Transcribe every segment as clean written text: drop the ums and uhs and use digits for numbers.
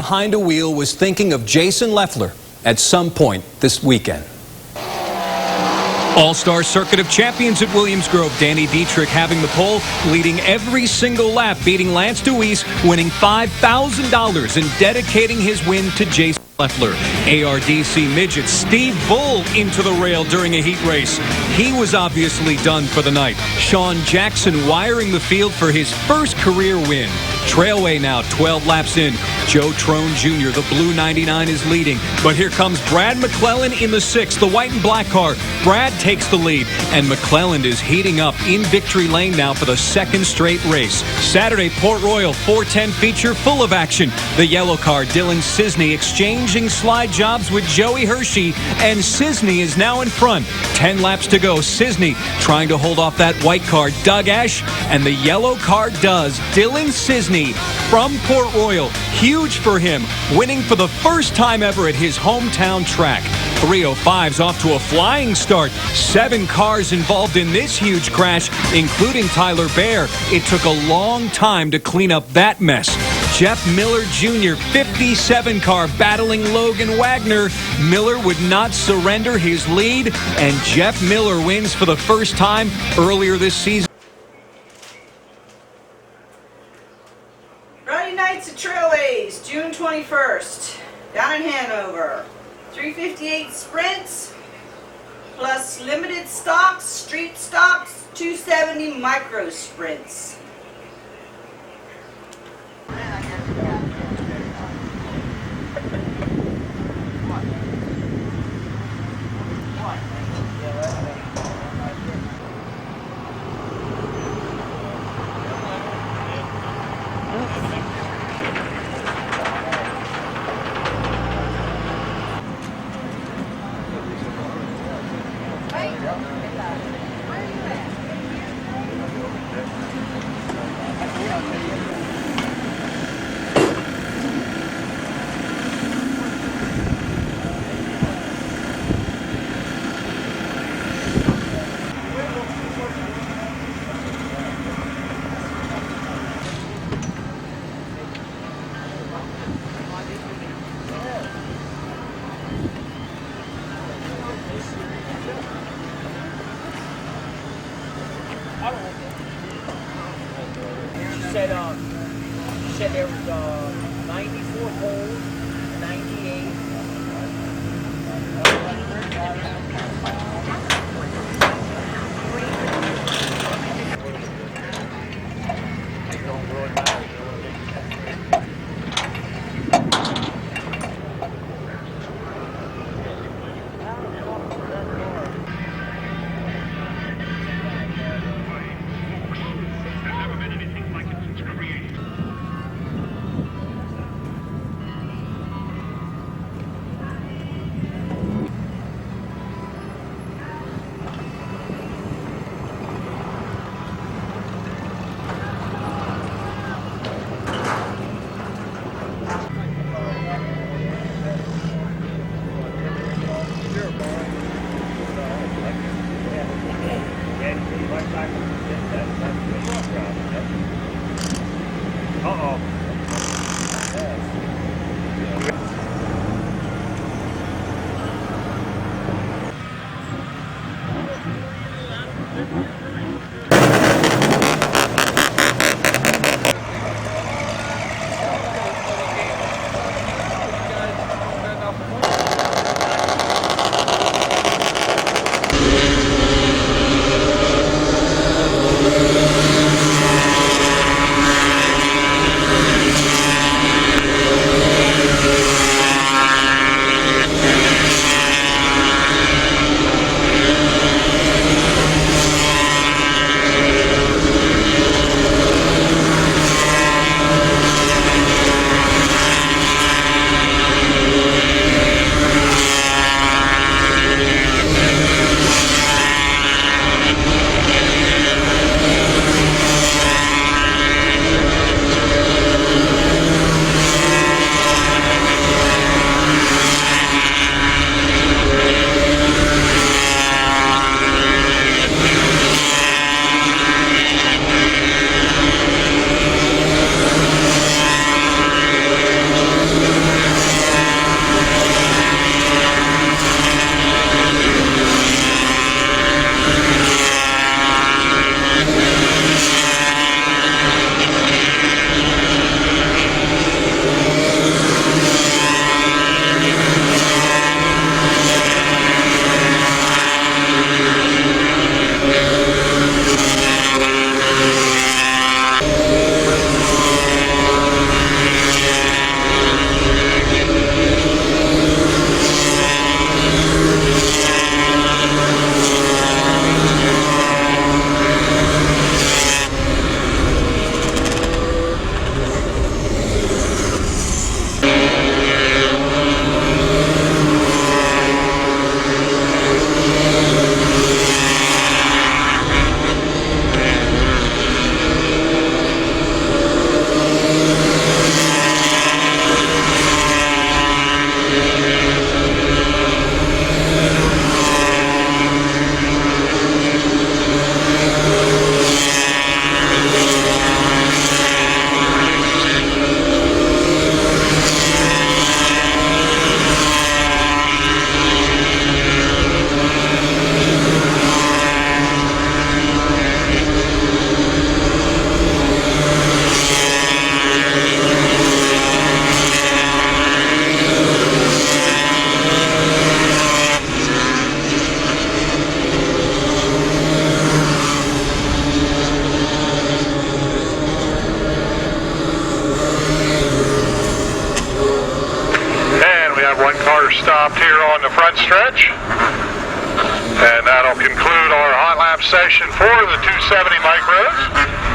behind a wheel was thinking of Jason Leffler at some point this weekend. All-Star Circuit of Champions at Williams Grove. Danny Dietrich having the pole, leading every single lap, beating Lance Deweese, winning $5,000 and dedicating his win to Jason Leffler. ARDC midget Steve Bull into the rail during a heat race. He was obviously done for the night. Sean Jackson wiring the field for his first career win. Trailway now 12 laps in. Joe Trone Jr., the blue 99, is leading. But here comes Brad McClellan in the 6th, the white and black car. Brad takes the lead, and McClellan is heating up in victory lane now for the second straight race. Saturday, Port Royal 410 feature full of action. The yellow car, Dylan Cisney, exchanging slide jobs with Joey Hershey, and Cisney is now in front. 10 laps to go. Cisney trying to hold off that white car, Doug Ash, and the yellow car does. Dylan Cisney from Port Royal, huge for him, winning for the first time ever at his hometown track. 305's off to a flying start. 7 cars involved in this huge crash, including Tyler Bear. It took a long time to clean up that mess. Jeff Miller Jr., 57 car, battling Logan Wagner. Miller would not surrender his lead, and Jeff Miller wins for the first time earlier this season. Friday nights at Trailways, June 21st, down in Hanover. 358 sprints, plus limited stocks, street stocks, 270 micro sprints. have one car stopped here on the front stretch. And that'll conclude our hot lap session for the 270 micros.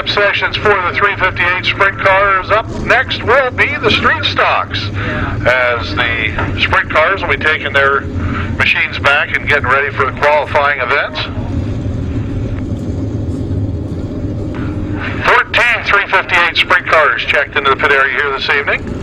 Sections for the 358 sprint cars. Up next will be the street stocks, as the sprint cars will be taking their machines back and getting ready for the qualifying events. 14 358 sprint cars checked into the pit area here this evening.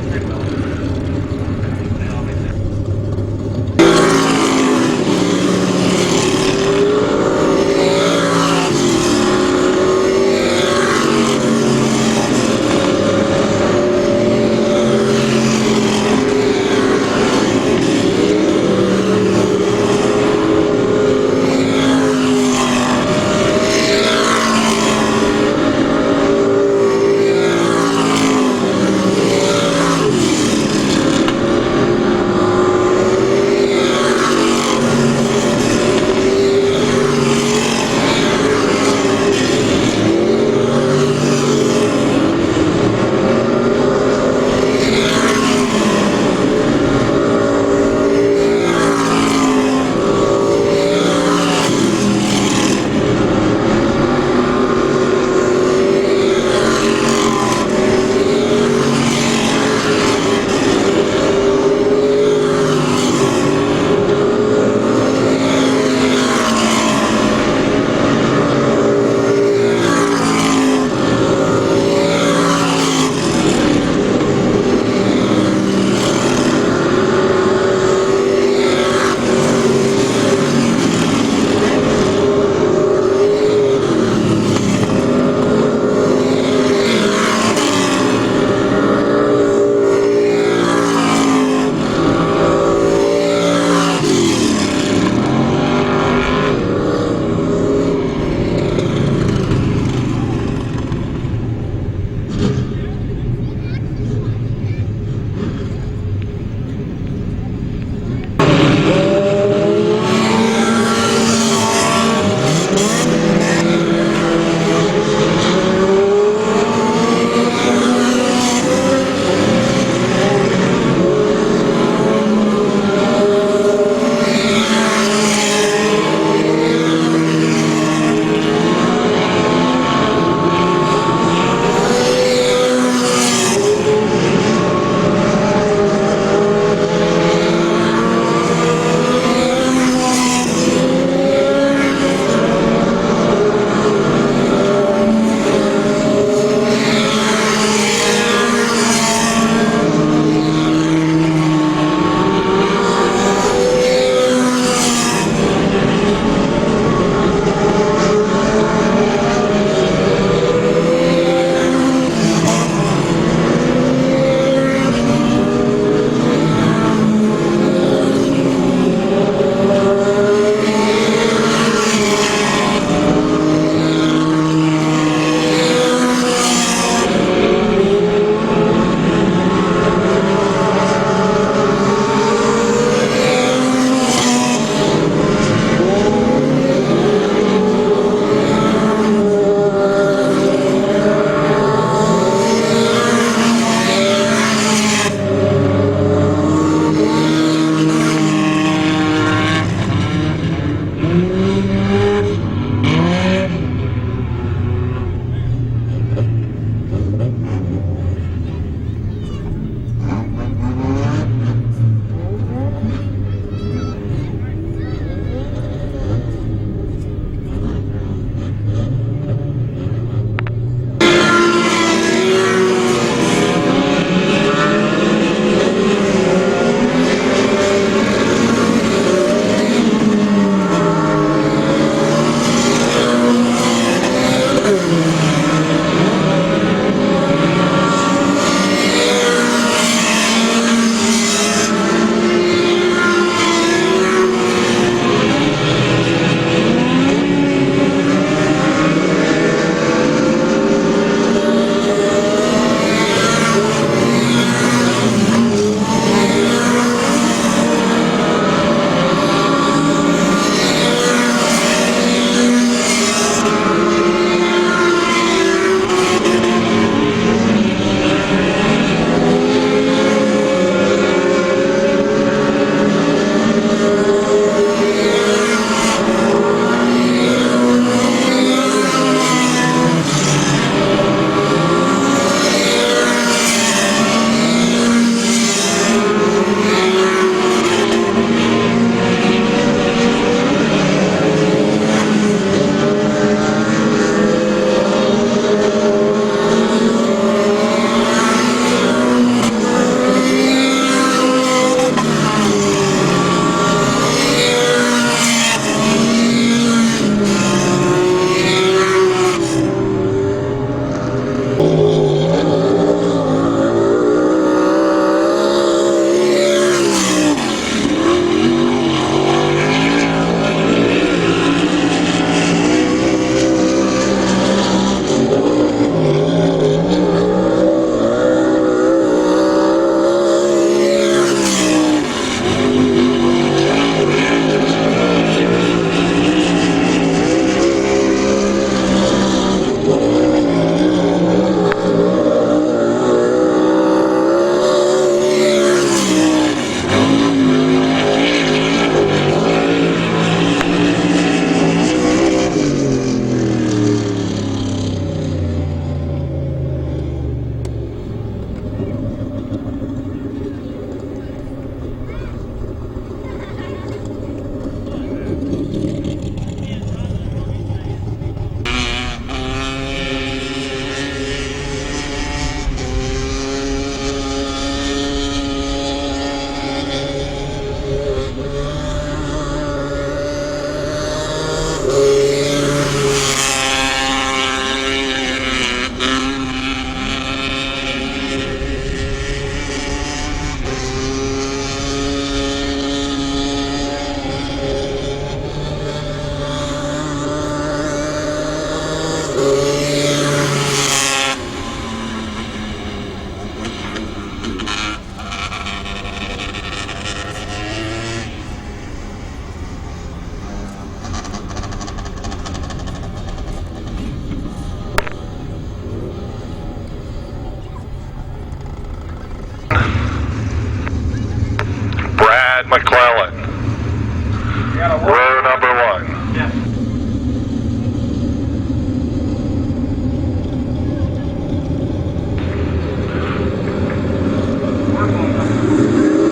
row number 1.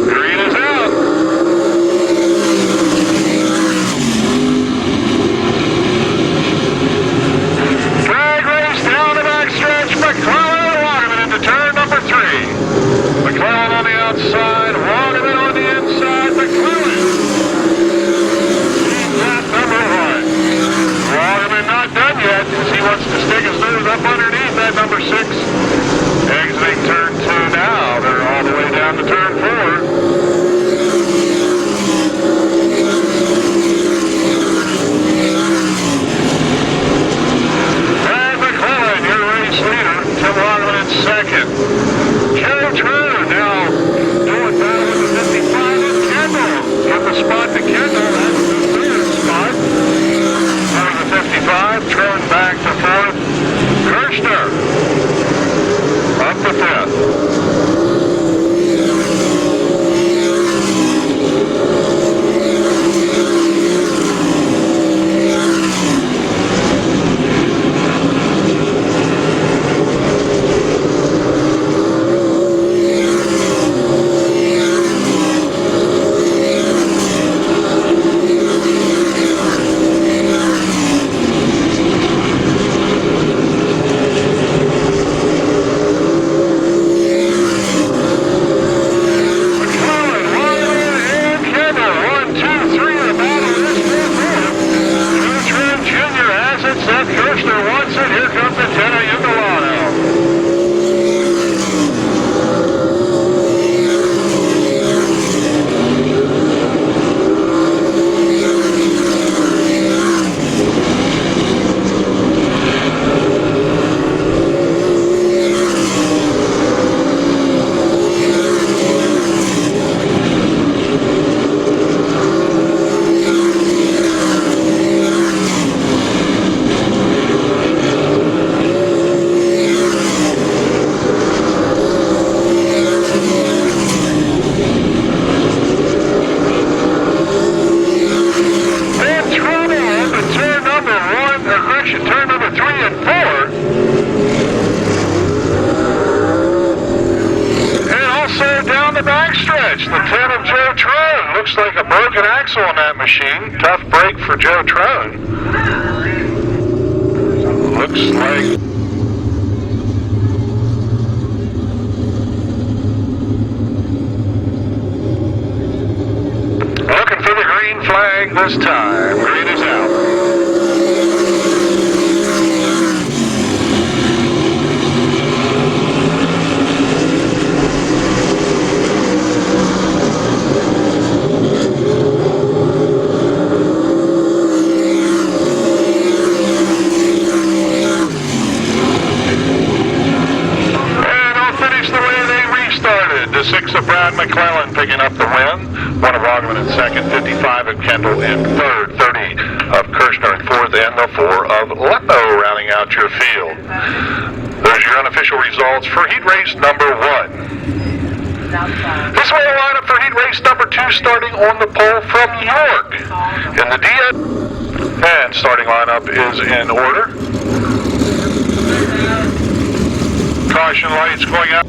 Green is out. Drag race down the backstretch. McClellan and Waterman into turn number 3. McClellan on the outside, Waterman on the inside. McClellan. Lap number 1. Waterman not done yet because he wants to stick his nose up underneath that number 6. Exiting turn 2 now. They're all the way down to turn 4. Tim Waterman in second. Joe Turner now doing battle with the 55 and Kendall. Give the spot to Kendall. That's the third spot. Out of the 55, Turn back to fourth. Kirshner up to fifth. On that machine. Tough break for Joe Trone. Looks like looking for the green flag this time. Green is out. McClellan picking up the win. One of Waterman in second, 55 of Kendall in third, 30 of Kirshner in fourth, and the 4 of Leppo rounding out your field. There's your unofficial results for heat race number 1. This way the lineup for heat race number 2 starting on the pole from York. In the DS, and starting lineup is in order. Caution lights going out.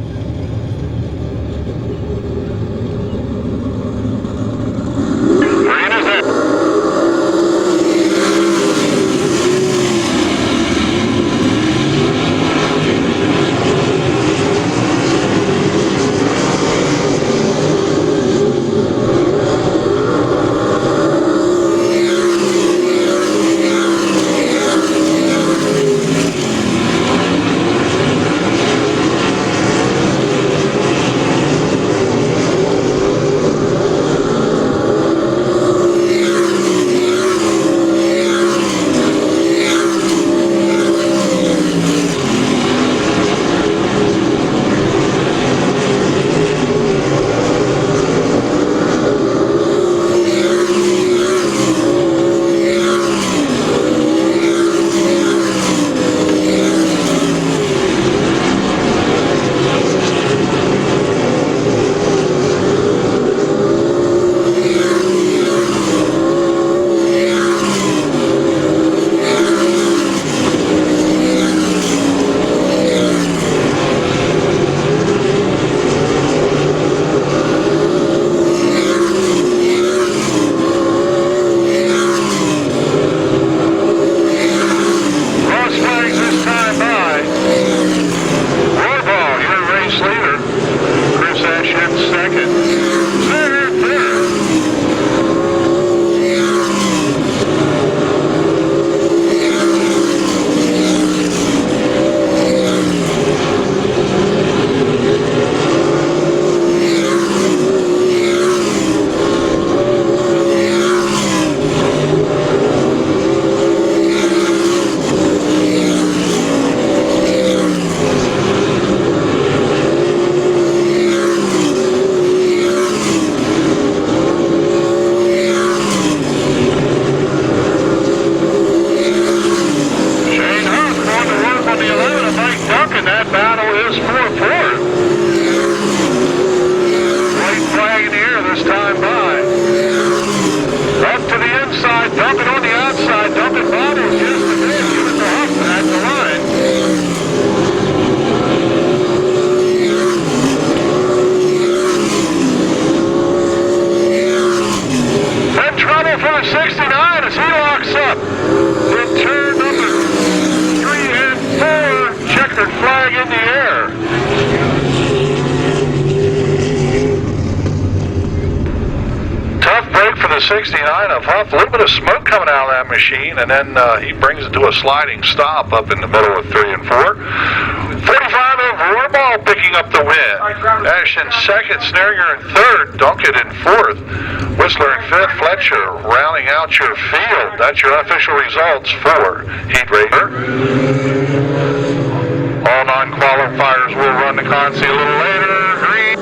69 of Huff. A little bit of smoke coming out of that machine, and then he brings it to a sliding stop up in the middle of 3 and 4. 45 of Rohrball picking up the win. Ash in second, Snariger in third, Dunkett in fourth, Whistler in fifth, Fletcher rounding out your field. That's your unofficial results for Heat Racer. All non-qualifiers will run the Consi a little later. Green.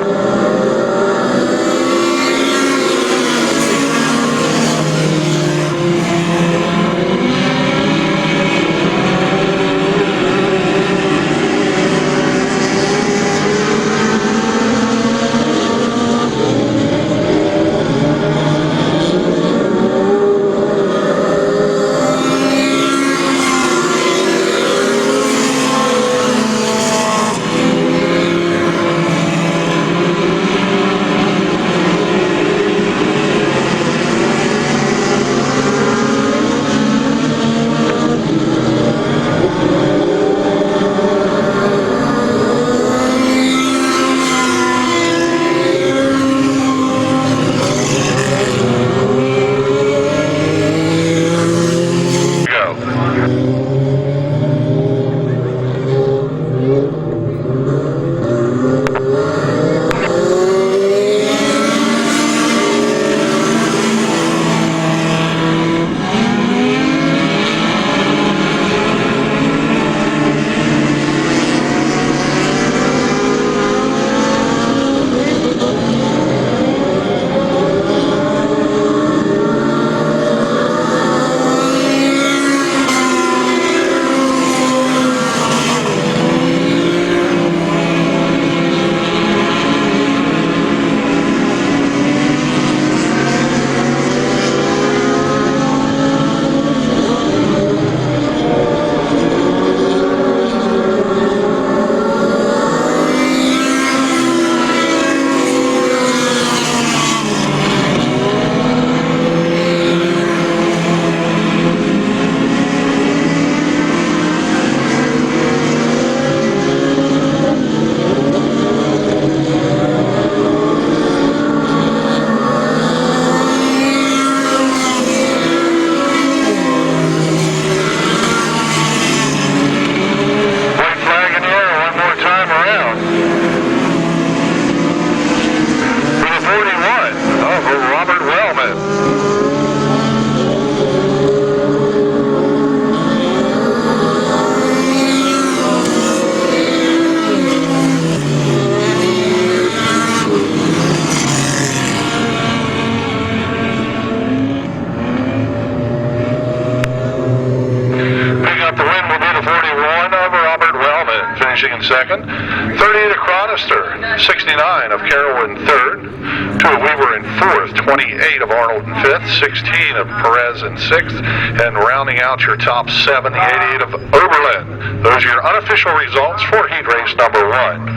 In second, 38 of Chronister, 69 of Carroll in third, 2 of Weaver in fourth, 28 of Arnold in fifth, 16 of Perez in sixth, and rounding out your top 7, the 88 of Oberlin. Those are your unofficial results for Heat Race number 1.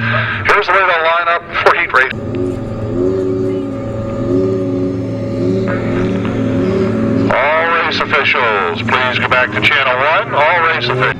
Here's the way they'll line up for Heat Race. All race officials, please go back to channel 1. All race officials.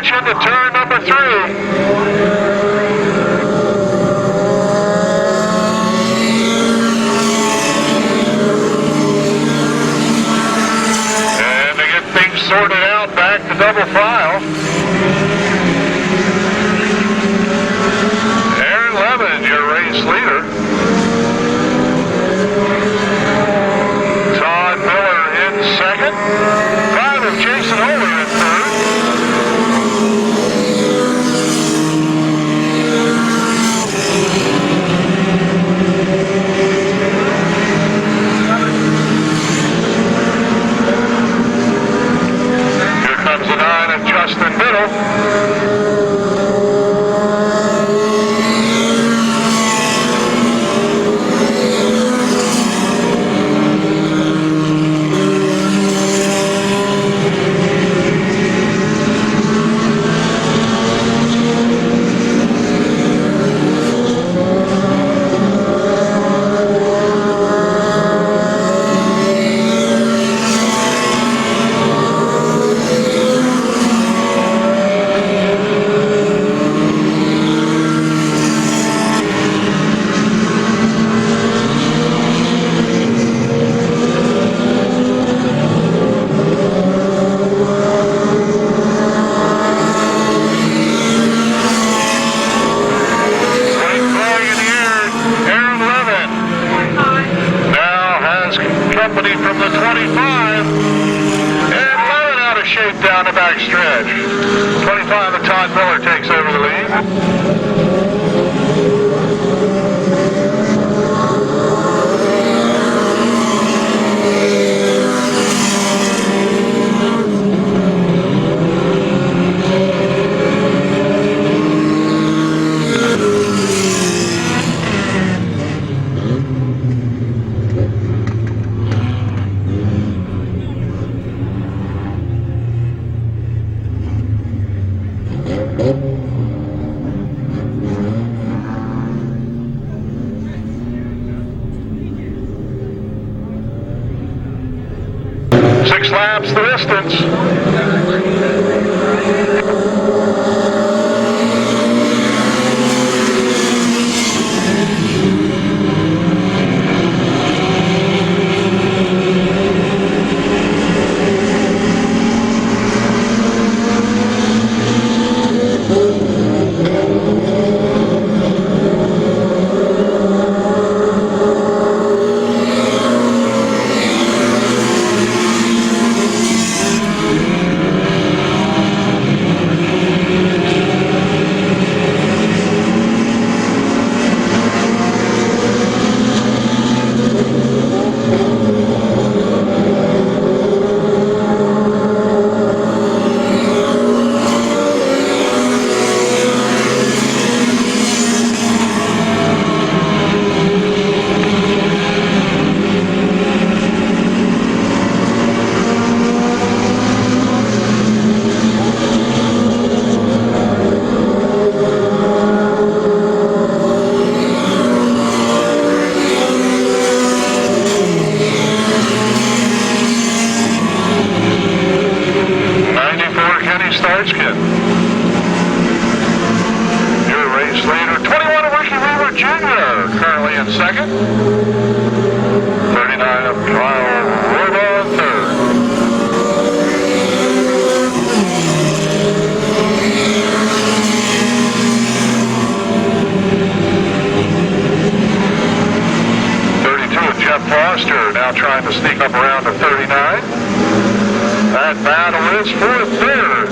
Into turn number 3. And to get things sorted out, back to double file. Aaron Levin, your race leader. Todd Miller in second. 5 of Jason Oler in third. Here comes the 9 of 25. And Lemon out of shape down the back stretch. 25 and Todd Miller takes over the lead. Six laps the distance. Starts kid. Your race leader, 21 of Ricky Weaver Jr., currently in second. 39 of Kyle Roba, third. Jeff Foster now trying to sneak up around to 39. That battle is for third.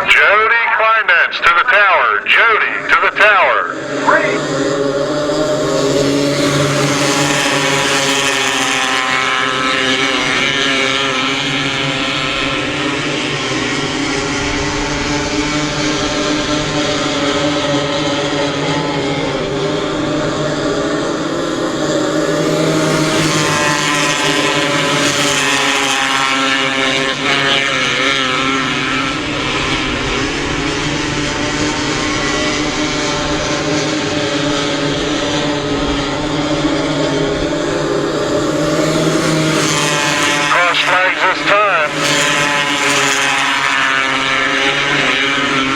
Jody Kleinmetz to the tower. Jody to the tower. Cross flags this time.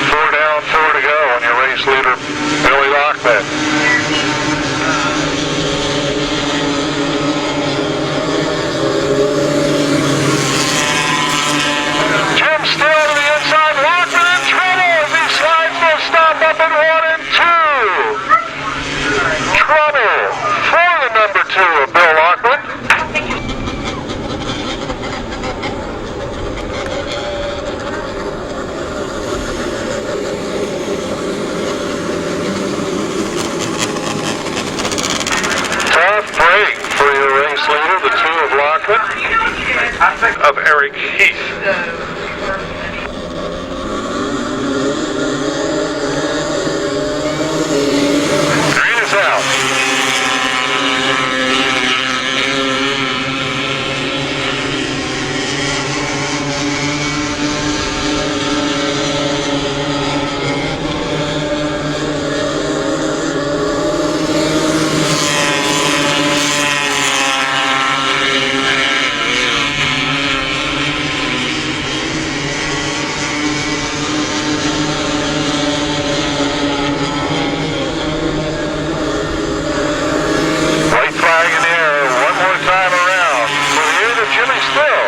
4 down, 4 to go on your race leader, Billy Lockman. Jim still to the inside, Lockman in trouble as he slides the stop up in 1 and 2. Trouble for the number 2 of Bill Lockman. Tough break for your race leader, the 2 of Lockman, of Eric Heath. Green is out. White flag in the air, one more time around. For the air to Jimmy Still.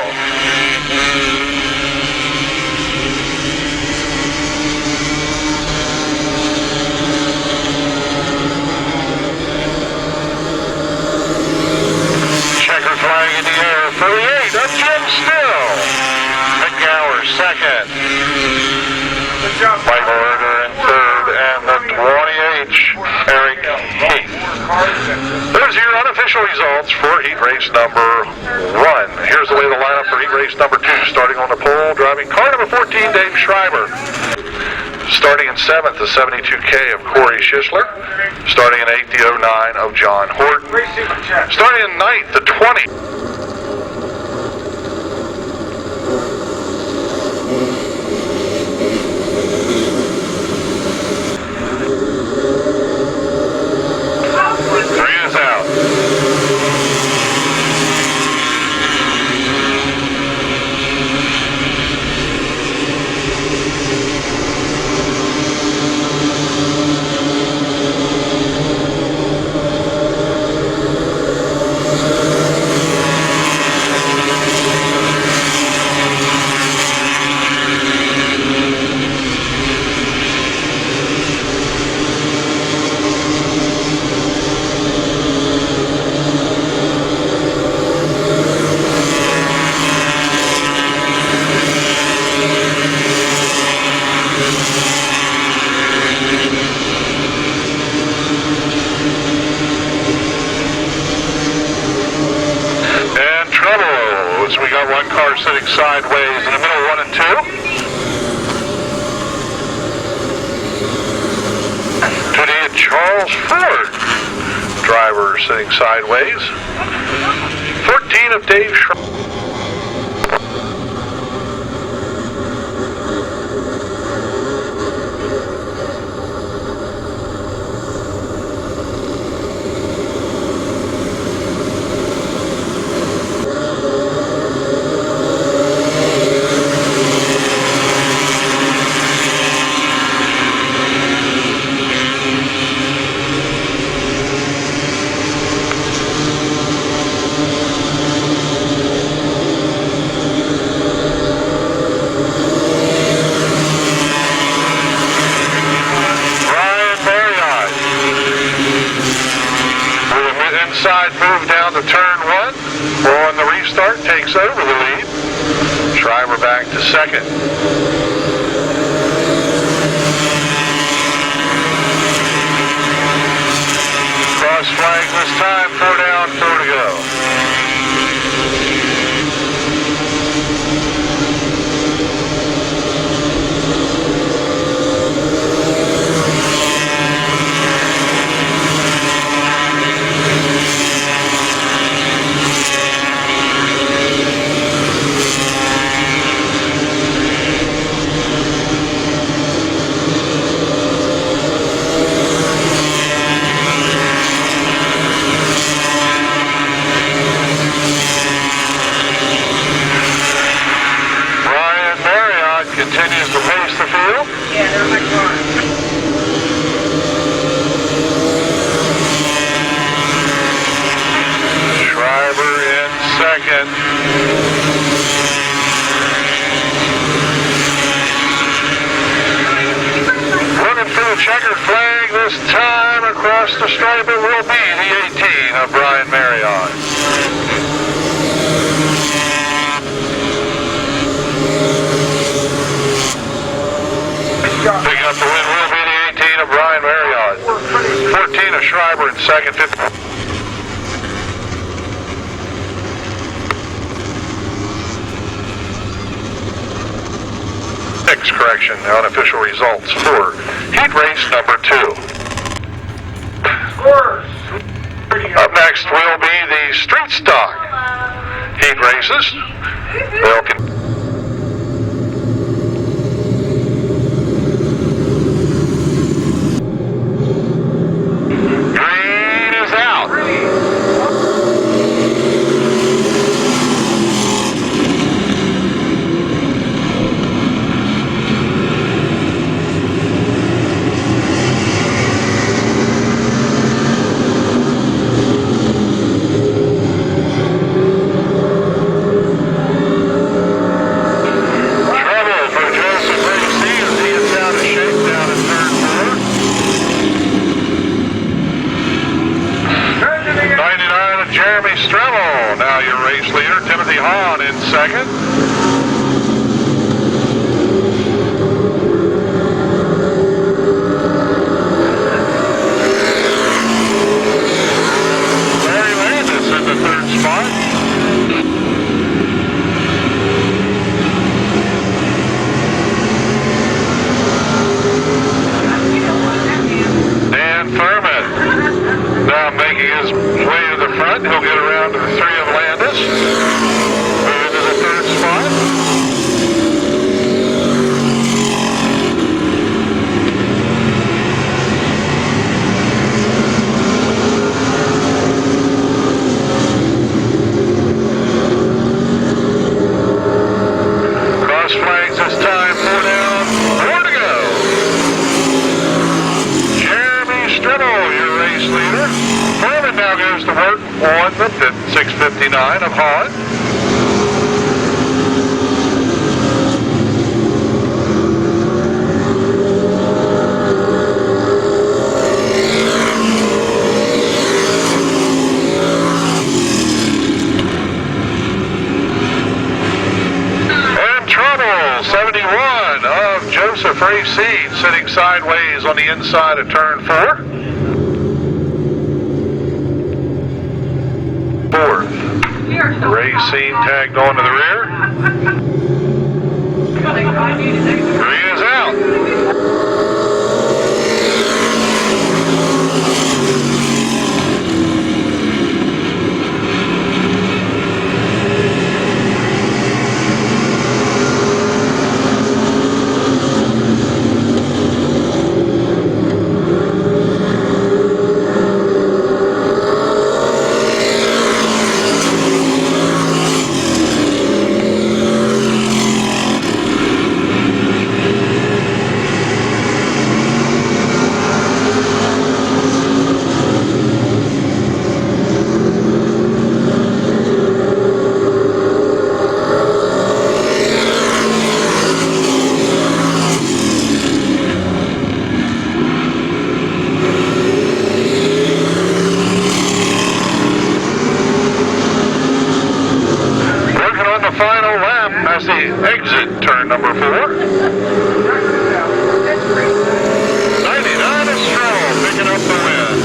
Checker flag in the air for the 8 of Jim Still. McGower second. Michael Erder in third, and the 20H, Eric Heath. There's your unofficial results for heat race number 1. Here's the way the lineup for heat race number 2. Starting on the pole, driving car number 14, Dave Schreiber. Starting in 7th, the 72K of Corey Schisler. Starting in 8th, the 09 of John Horton. Starting in 9th, the 20. Green is out. We got one car sitting sideways in the middle, 1 and 2. Today, Charles Ford, driver sitting sideways. 14 of Dave Schreiber. Inside move down to turn 1. On the restart, takes over the lead. Schreiber back to second. Cross flag this time, 4 down, 4 to go. the stripe, it will be the 18 of Brian Marriott. Picking up the win will be the 18 of Brian Marriott. 14 of Schreiber in second. 15. Correction, unofficial results for heat race number 2. Up next will be the street stock heat races. They'll green is out. Second. Larry Landis in the third spot. Dan Furman now making his way to the front. He'll get around to the 3 of Landis. Third spot. Cross flags this time, 4 down, 4 to go. Jeremy Strimmel, your race leader. Furman now goes to work on the 659 of Holland. Joseph Racine sitting sideways on the inside of turn 4. Fourth. Racine tagged on to the rear. Green is out. As they exit turn number 4. 99 is Stroll picking up the win.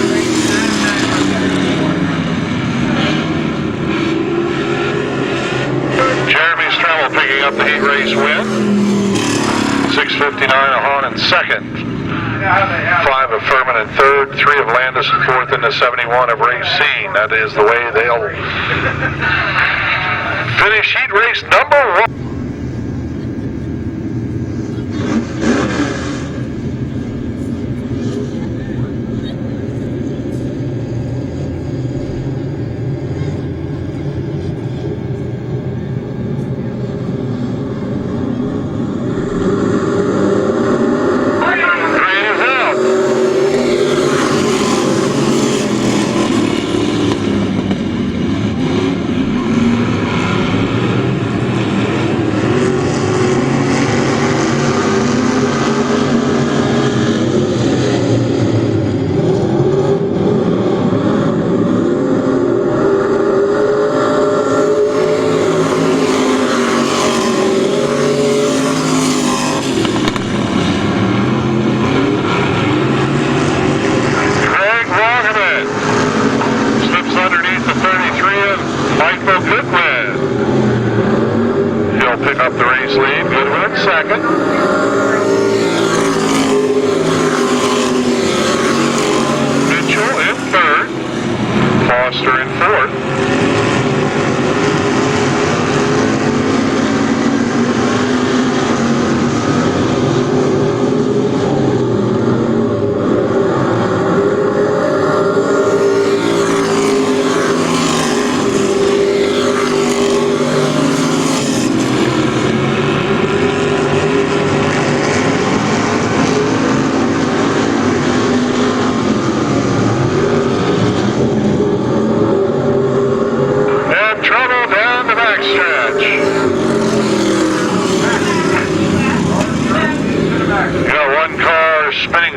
Jeremy Stroll picking up the heat race win. 659 of Hahn in second. 5 of Furman in third. 3 of Landis in fourth, and the 71 of Racine. That is the way they'll finish heat race number 1. race lead. Goodwin in second. Mitchell in third. Foster in fourth.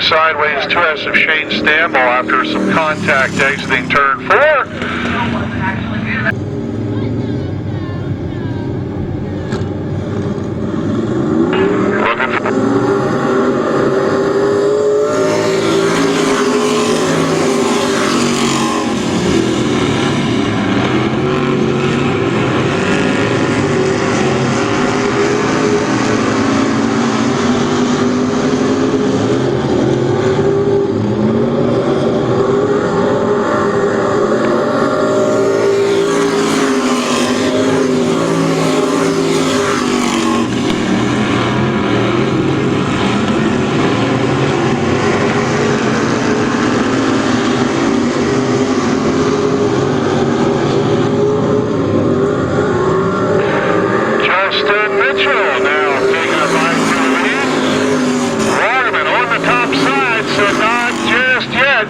Sideways twist of Shane Stamble after some contact exiting turn 4.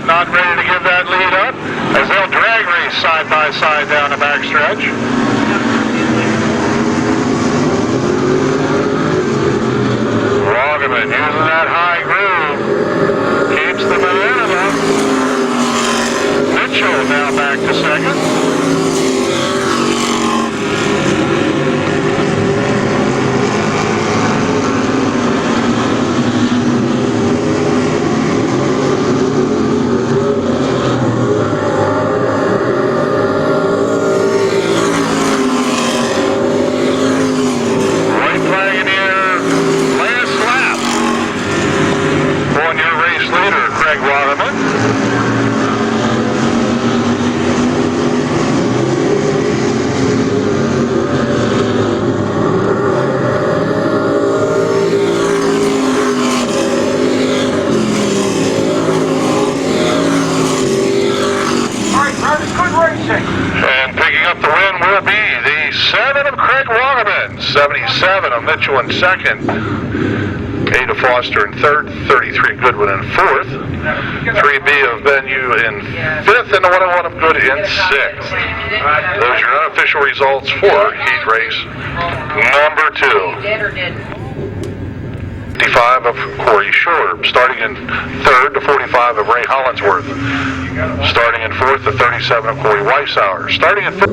Not ready to give that lead up as they'll drag race side by side down the backstretch. Roggeman using that high groove. Keeps the momentum up. Mitchell now back to second. And picking up the win will be the 7 of Craig Roggeman, 77 of Mitchell in second, 8 of Foster in third, 33 Goodwin in fourth, 3B of Benue in fifth, and the 101 of Good in sixth. Those are your unofficial results for heat race number 2. 55 of Corey Shore, starting in third, the 45 of Ray Hollinsworth, starting in fourth, the 37 of Corey Weissauer, starting in fifth.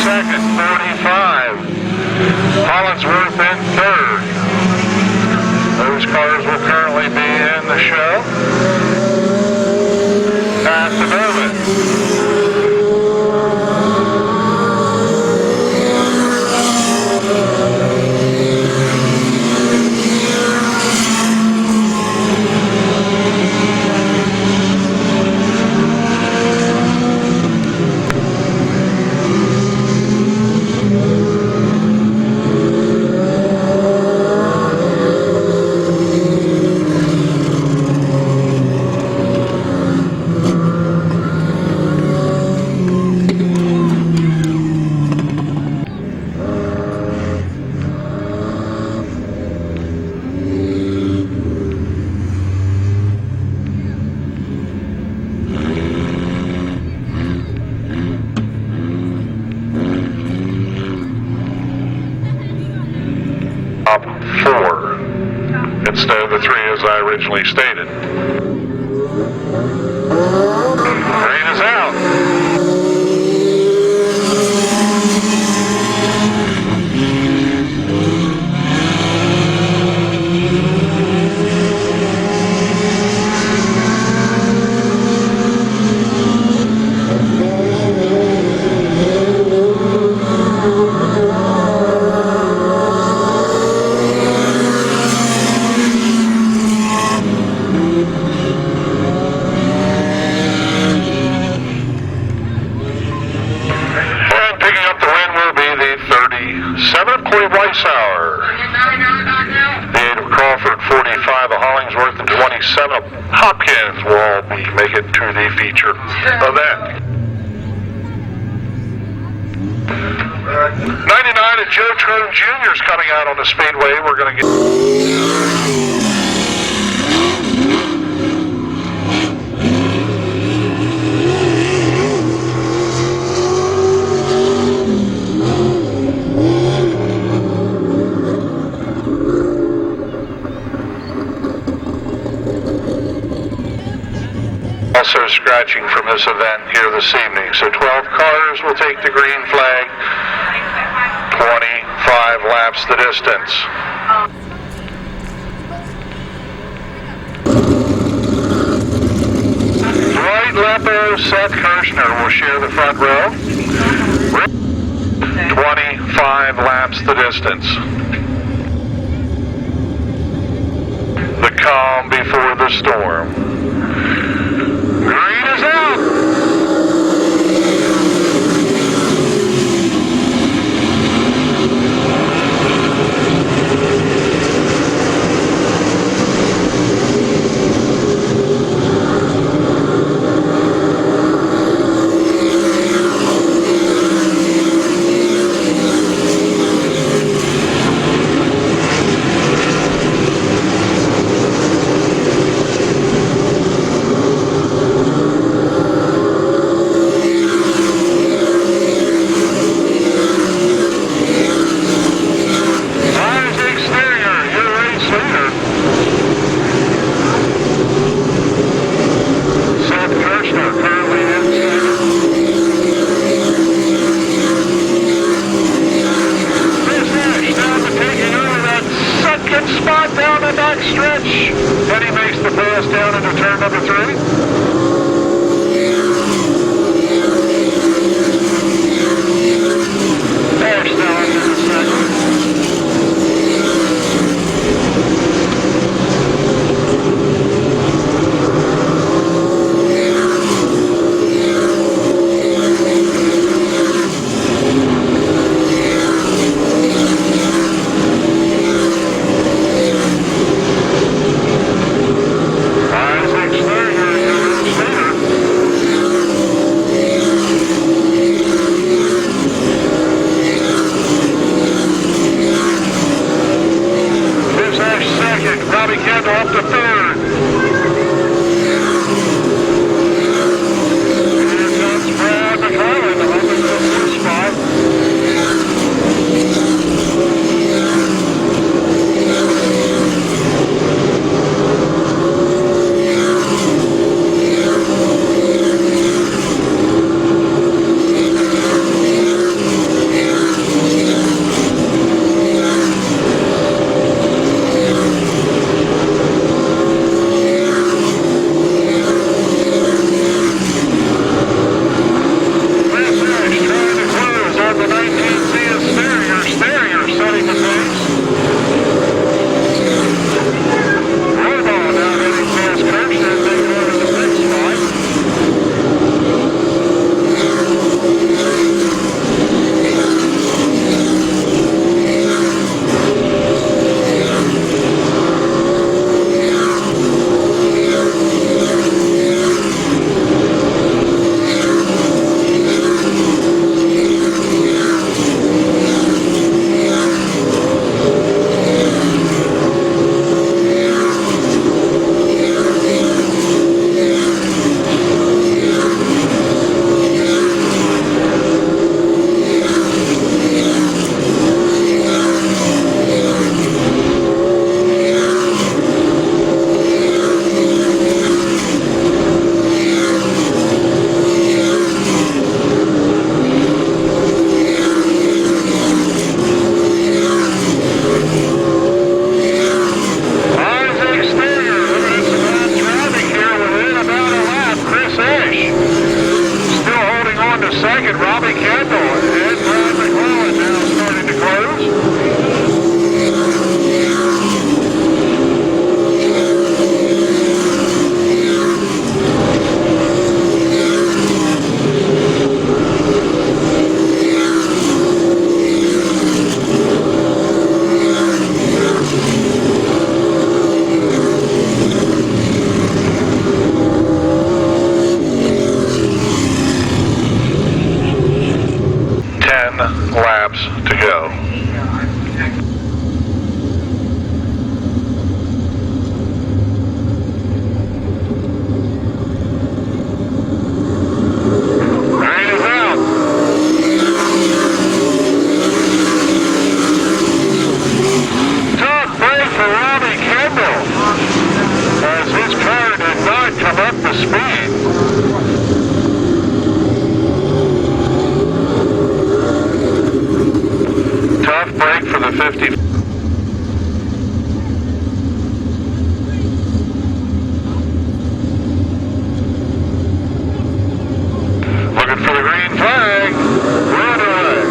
second, 45. Hollingsworth in third. Those cars will currently be in the show at the moment. Top 4 instead of the 3 as I originally stated. Rain is out. And picking up the win will be the 37 of Corey Weishauer. The 8 of Crawford, 45 of Hollingsworth, and 27 of Hopkins will all be making to the feature event. 99 of Joe Trone Jr. is coming out on the Speedway. We're going to get... Also scratching from this event here this evening. So 12 cars will take the green flag, 25 laps the distance. Dwight Leppo, Seth Kirshner will share the front row. 25 laps the distance. The calm before the storm. Green is out. second, Robbie Kendall, and Brad McClellan now starting to close. Laps to go. Green is out. Tough break for Robbie Kendall as his car did not come up to speed. Tough break for the 50. Looking for the green flag. Run away.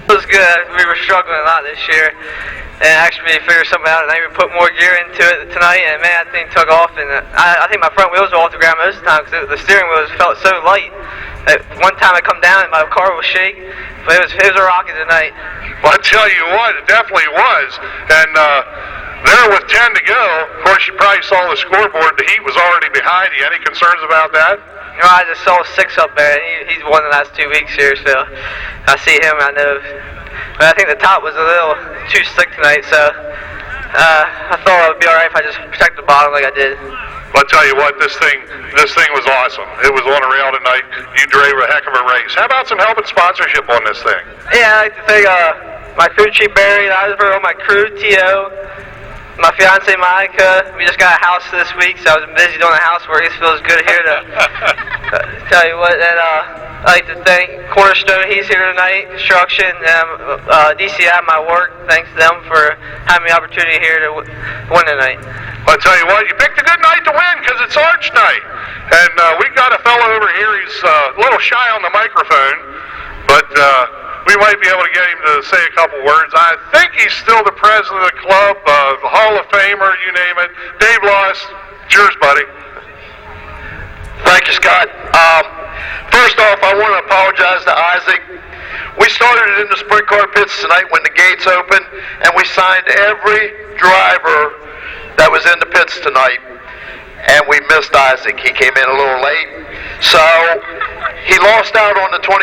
It was good. We were struggling a lot this year, and actually figured something out, and I even put more gear into it tonight, and man, that thing took off, and I think my front wheels were off the ground most of the time, because the steering wheels felt so light. One time I come down and my car was shake, but it was a rocket tonight. Well, I tell you what, it definitely was, and There with 10 to go, of course you probably saw the scoreboard. The heat was already behind you. Any concerns about that? You know, I just saw 6 up there, and he's won the last 2 weeks here, so I see him. I know, but I think the top was a little too slick tonight, so I thought it would be all right if I just protect the bottom like I did. Well, I'll tell you what, this thing was awesome. It was on a rail tonight. You drove a heck of a race. How about some help and sponsorship on this thing? Yeah, I'd like to thank my crew chief Barry, all my crew, T.O., my fiance Monica. We just got a house this week, so I was busy doing the housework. It feels good here to tell you what. And I'd like to thank Cornerstone. He's here tonight. Construction, DCI, my work. Thanks to them for having me the opportunity here to win tonight. I'll tell you what, you picked a good night to win because it's Arch night. And we've got a fellow over here. He's a little shy on the microphone, but we might be able to get him to say a couple words. I think he's still the president of the club, the Hall of Famer, you name it. Dave Loss, it's yours, buddy. Thank you, Scott. First off, I want to apologize to Isaac. We started in the sprint car pits tonight when the gates opened, and we signed every driver that was in the pits tonight, and we missed Isaac. He came in a little late, so he lost out on the $25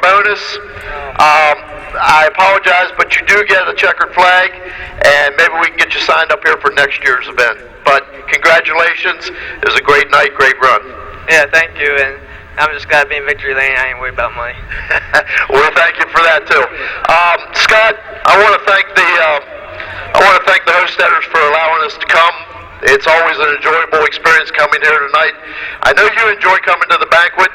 bonus. I apologize, but you do get a checkered flag, and maybe we can get you signed up here for next year's event. But congratulations. It was a great night, great run. Yeah, thank you, and I'm just glad to be in victory lane. I ain't worried about money. Well, thank you for that too. Scott, I want to thank the Hosteders for allowing us to come. It's always an enjoyable experience coming here tonight. I know you enjoy coming to the banquet.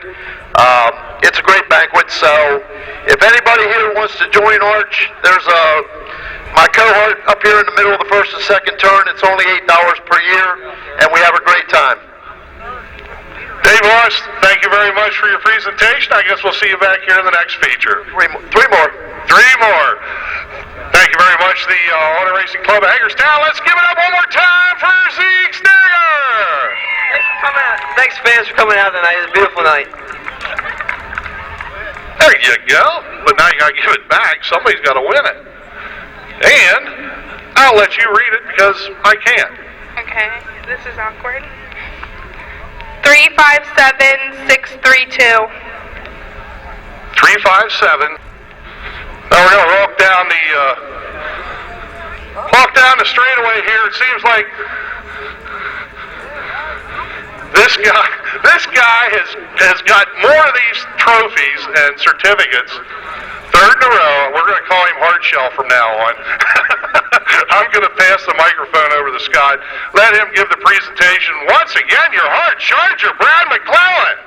It's a great banquet, so if anybody here wants to join Arch, there's my cohort up here in the middle of the first and second turn. It's only $8 per year, and we have a great time. Dave Loss, thank you very much for your presentation. I guess we'll see you back here in the next feature. Three more. Thank you very much, the Auto Racing Club of Hagerstown. Let's give it up one more time for Zeke Stigger. Thanks for coming out. Thanks, fans, for coming out tonight. It's a beautiful night. There you go. But now you got to give it back. Somebody's got to win it. And I'll let you read it because I can't. Okay, this is awkward. 357632. 357. Now we're going to walk down the straightaway here. It seems like this guy has got more of these trophies and certificates. Third in a row. We're going to call him Hardshell from now on. I'm going to pass the microphone over to Scott. Let him give the presentation. Once again, your hard charger, Brad McClellan.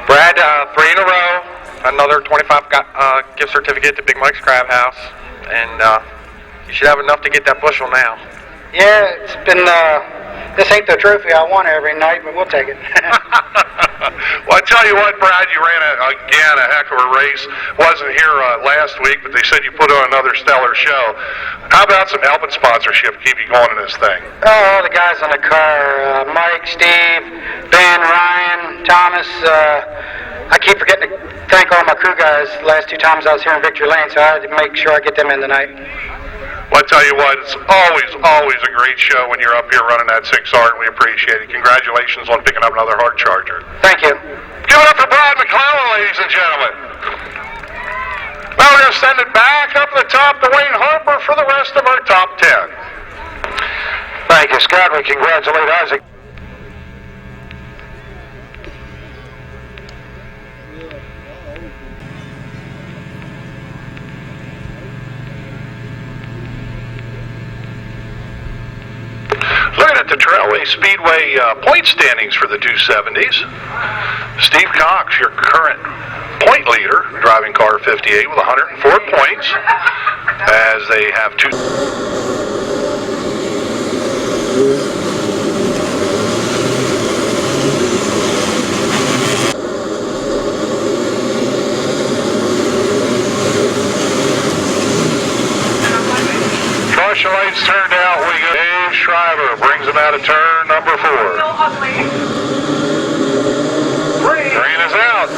Brad, 3 in a row. Another 25 gift certificate to Big Mike's Crab House. And you should have enough to get that bushel now. Yeah, it's been, this ain't the trophy I want every night, but we'll take it. Well, I tell you what, Brad, you ran a heck of a race. Wasn't here last week, but they said you put on another stellar show. How about some help and sponsorship to keep you going in this thing? Oh, all the guys on the car, Mike, Steve, Ben, Ryan, Thomas. I keep forgetting to thank all my crew guys the last 2 times I was here in Victory Lane, so I had to make sure I get them in tonight. Well, I tell you what, it's always a great show when you're up here running that 6R, and we appreciate it. Congratulations on picking up another hard charger. Thank you. Give it up for Brad McClellan, ladies and gentlemen. Now we're going to send it back up the top to Wayne Harper for the rest of our top 10. Thank you, Scott. We congratulate Isaac. Looking at the Trailway Speedway point standings for the 270s. Steve Cox, your current point leader, driving car 58 with 104 points, as they have Caution lights turned out. We go. Dave Schreiber brings him out of turn number 4. Green is out.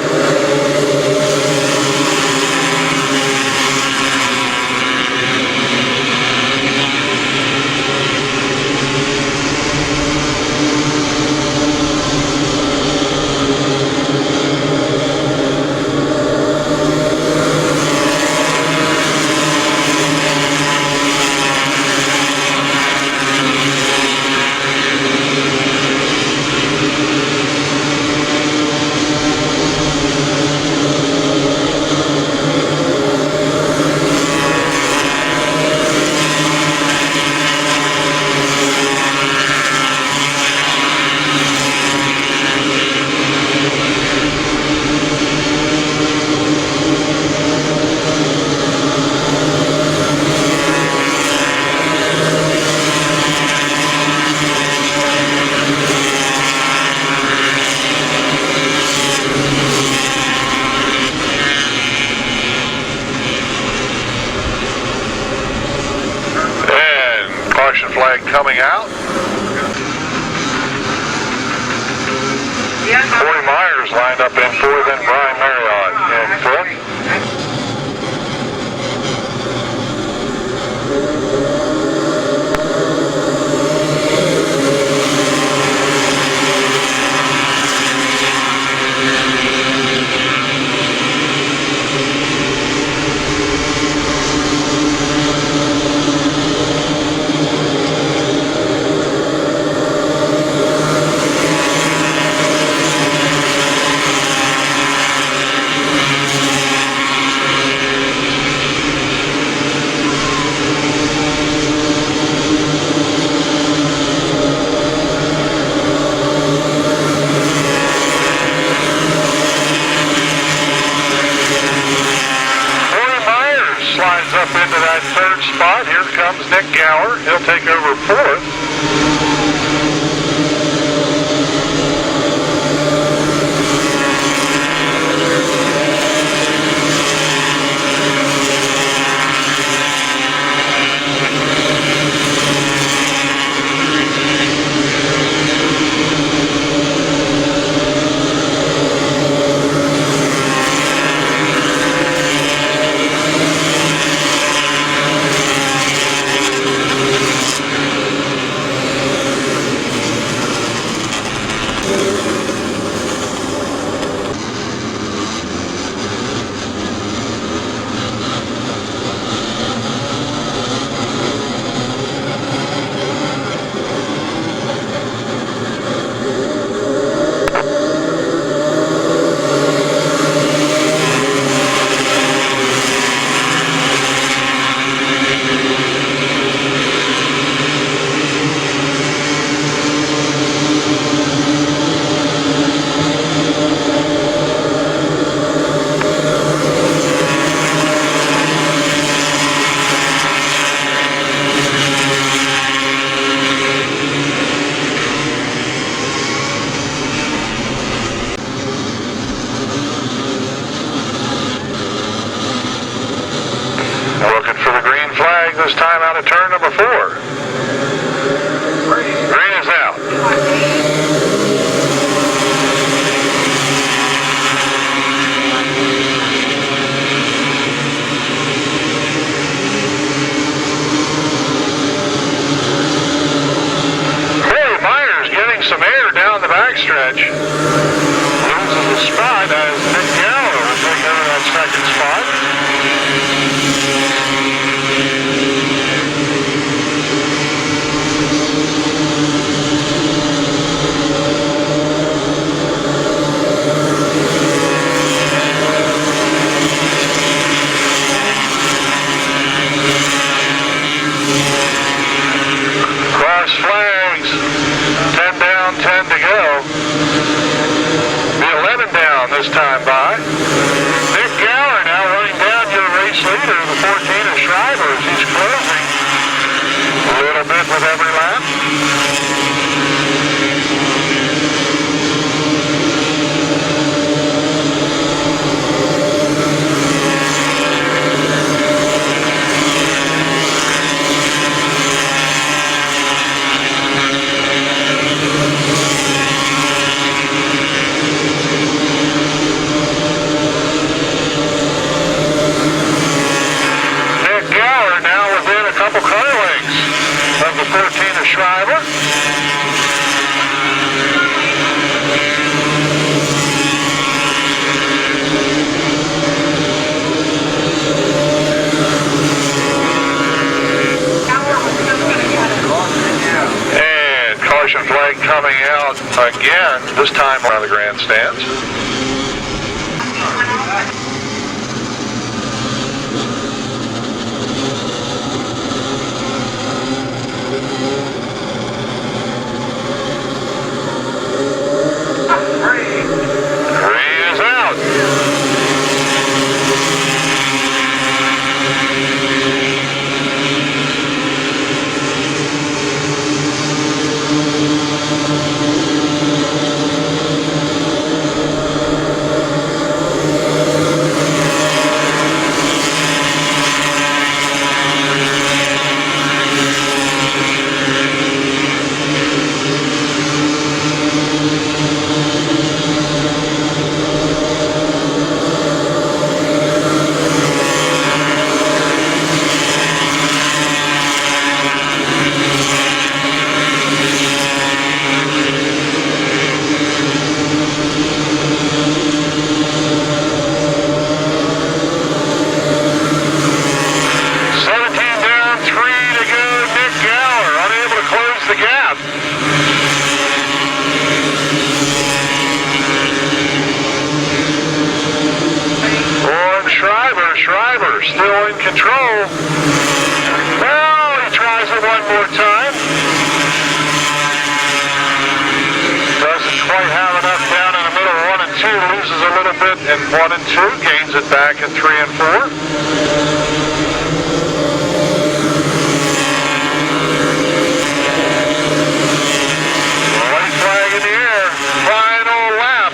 lined up in fourth, and Brian Marriott in fifth. Slides up into that third spot. Here comes Nick Gower. He'll take over fourth. Looking for the green flag this time out of turn number 4. Green is out. Corey Myers getting some air down the backstretch. Loses a spot as Nick Gower will take over that second spot. Cross flags, 10 down, 10 to go. Be 11 down this time by. Nick Gower now running down your race leader, the 14 of Schreiber, as he's closing a little bit with every lap. Couple car lengths of the 14 of Schreiber. And caution flag coming out again, this time on the grandstands. quite have enough down in the middle. 1 and 2 loses a little bit in 1 and 2, gains it back in 3 and 4. White flag in the air. Final lap.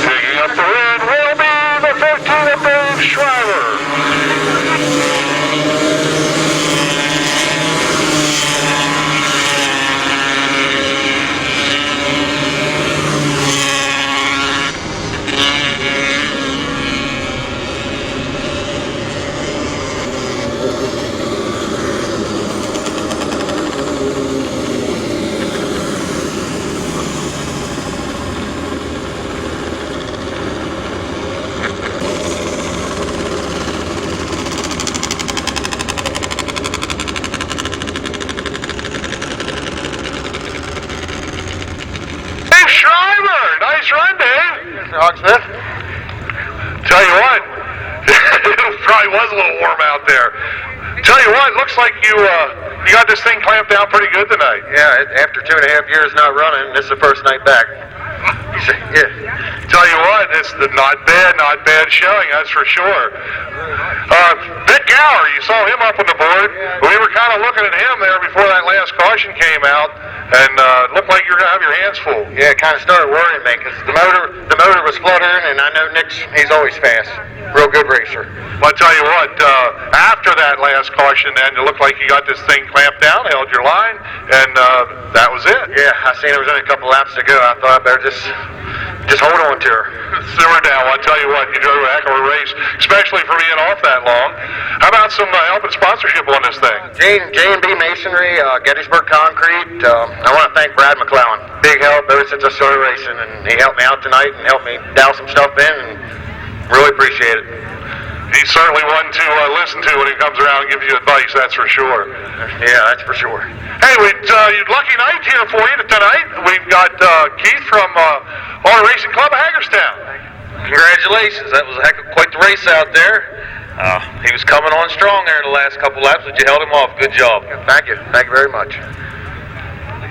Picking up the win will be the 15 of Dave Schreiber. Nice run, Dave. Hogsmith. Tell you what, it probably was a little warm out there. Tell you what, looks like you got this thing clamped down pretty good tonight. Yeah, after 2.5 years not running, this is the first night back. Yeah. Tell you what, it's not bad showing, that's for sure. Vic Gower, you saw him up on the board. We were kind of looking at him there before that last caution came out, and looked like you were going to have your hands full. Yeah, it kind of started worrying me because the motor was fluttering, and I know he's always fast. Real good racer. Well, I tell you what, after that last caution, then it looked like you got this thing clamped down, held your line, and that was it. Yeah, I seen it was only a couple laps to go. I thought I better just hold on to her. Simmer down. Well, I tell you what, you drove a heck of a race, especially for being off that long. How about some help and sponsorship on this thing? J&B Masonry, Gettysburg Concrete. I want to thank Brad McClellan. Big help ever since I started racing, and he helped me out tonight and helped me dial some stuff in, and really appreciate it. He's certainly one to listen to when he comes around and gives you advice, that's for sure. Yeah, that's for sure. Hey, lucky night here for you tonight. We've got Keith from Auto Racing Club of Hagerstown. Congratulations. That was quite the race out there. He was coming on strong there in the last couple laps, but you held him off. Good job. Thank you. Thank you very much.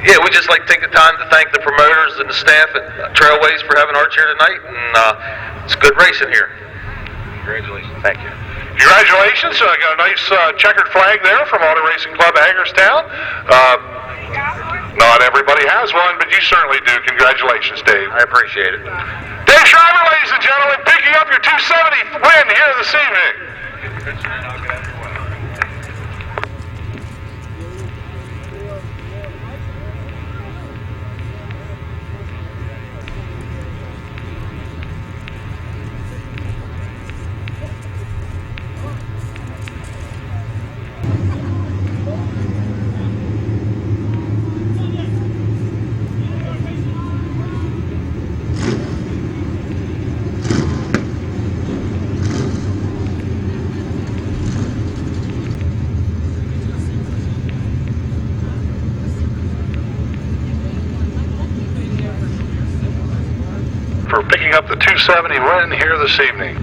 Yeah, we just like to take the time to thank the promoters and the staff at Trailways for having Arch here tonight, and it's good racing here. Congratulations. Thank you. Congratulations. I got a nice checkered flag there from Auto Racing Club of Hagerstown. Not everybody has one, but you certainly do. Congratulations, Dave. I appreciate it. Dave Schreiber, ladies and gentlemen, picking up your 270 win here this evening. For picking up the 270 win here this evening.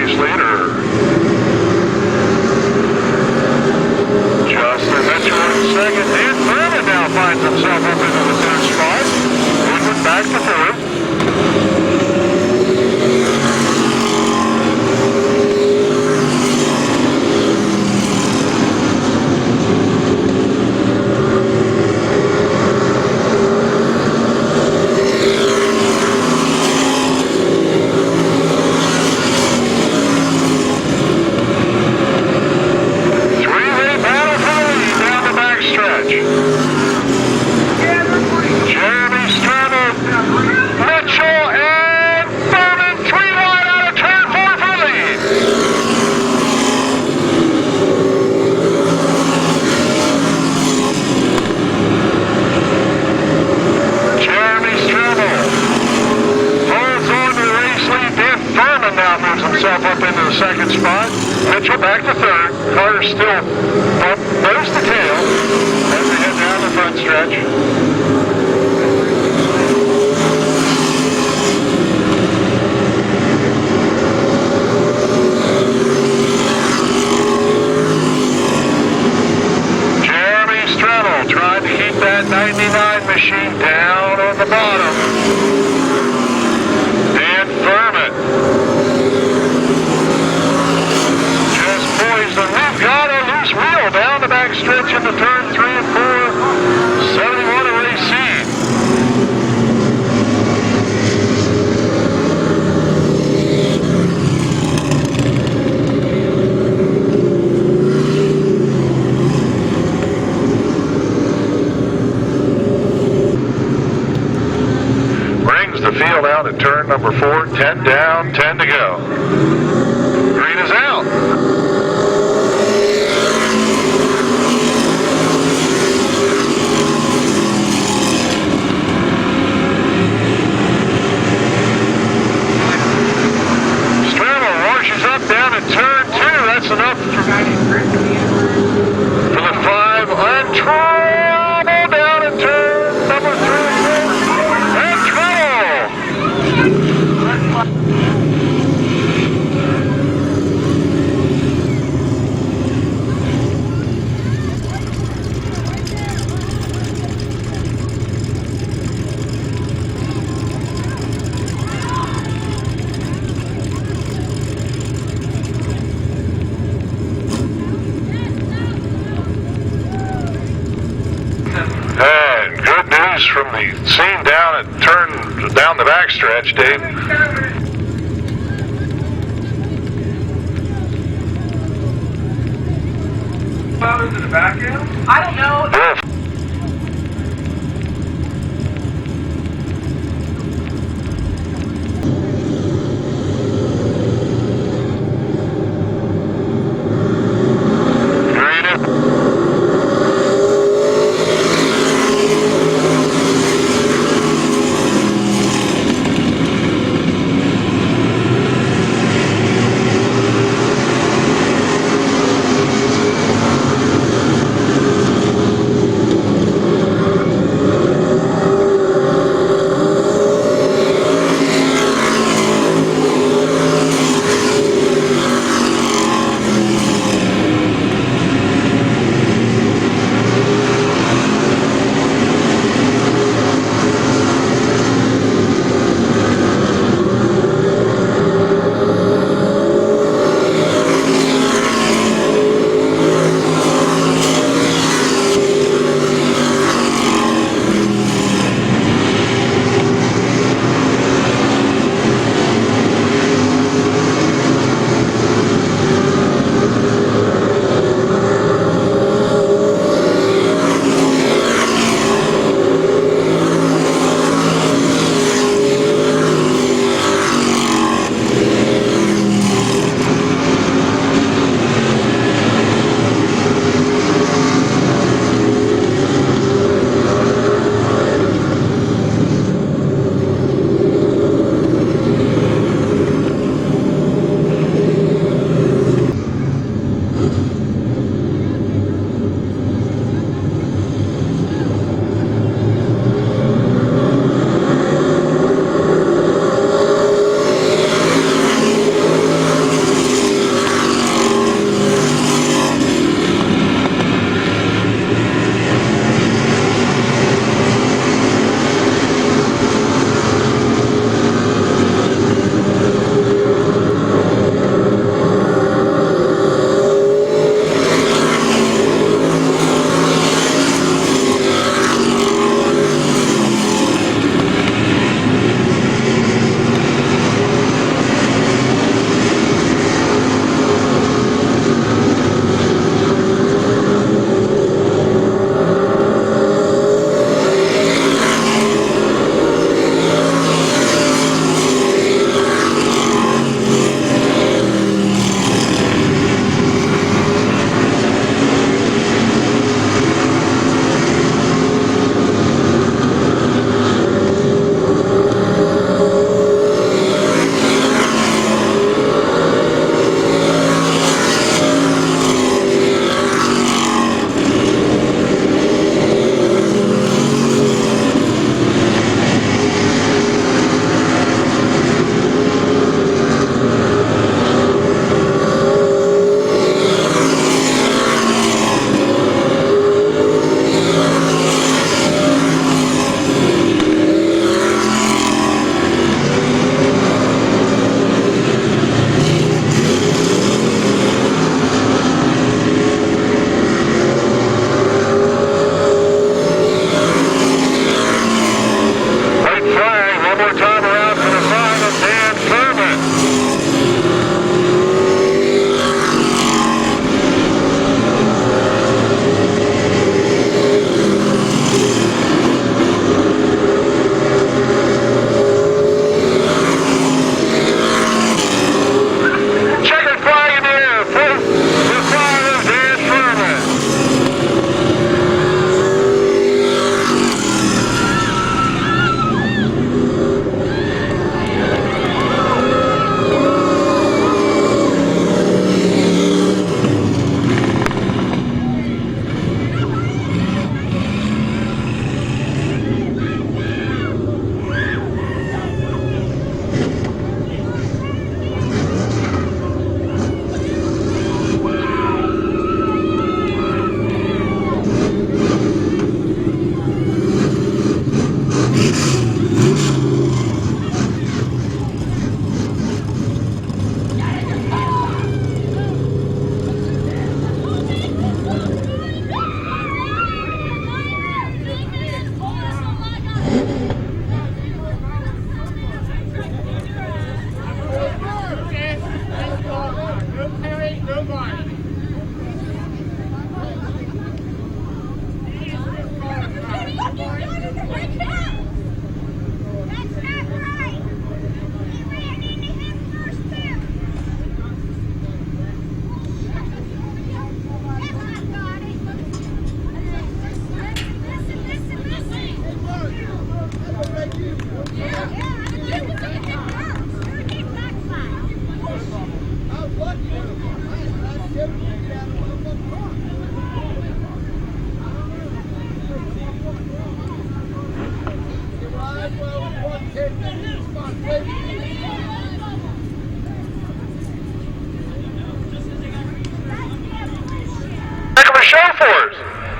race leader. Justin Mitchell in second. Dan Thurman now finds himself up into the 10th spot. Goodwin back to third. Himself up into the second spot. Mitchell back to third. Carter still up nose to tail as we head down the front stretch. Jeremy Strettle trying to keep that 99 machine down on the bottom. Dan Thurman. We've got a loose wheel down the back stretch into turn 3 and 4. 71 a race seed. Brings the field out at turn number 4. 10 down, 10 to go. Green is out. Down at turn 2, that's enough for the 5 on trouble down at turn number 3 and And good news from the scene down at turn down the backstretch, Dave. Flowers in the back end? I don't know. Wolf.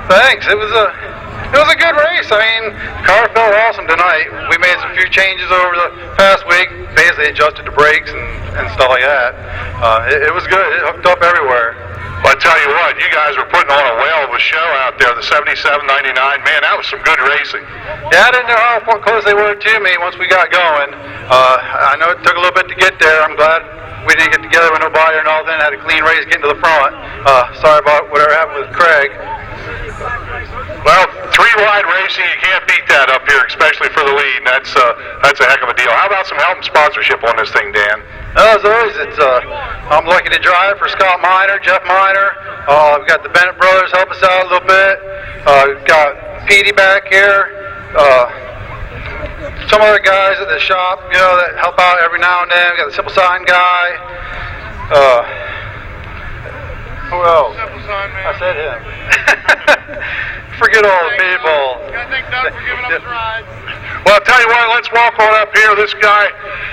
Thanks. It was a good race. I mean, the car felt awesome tonight. We made some few changes over the past week. Basically adjusted the brakes and stuff like that. It was good. It hooked up everywhere. Well, I tell you what, you guys were putting on a whale of a show out there. The 77-99, man, that was some good racing. Yeah, I didn't know how close they were to me once we got going. I know it took a little bit to get there. I'm glad we didn't get together with nobody or nothing. Had a clean race getting to the front. Sorry about whatever happened with Craig. Well, 3-wide racing, you can't beat that up here, especially for the lead. That's a heck of a deal. How about some help and sponsorship on this thing, Dan? As always, I'm lucky to drive for Scott Miner, Jeff Miner. We've got the Bennett brothers help us out a little bit. We've got Petey back here. Some other guys at the shop, you know, that help out every now and then. We got the Simple Sign guy. Who else? Simple Sign man. I said him. Forget all the people. Gotta thank Doug for giving us a ride. Well, I'll tell you what, let's walk on up here. This guy,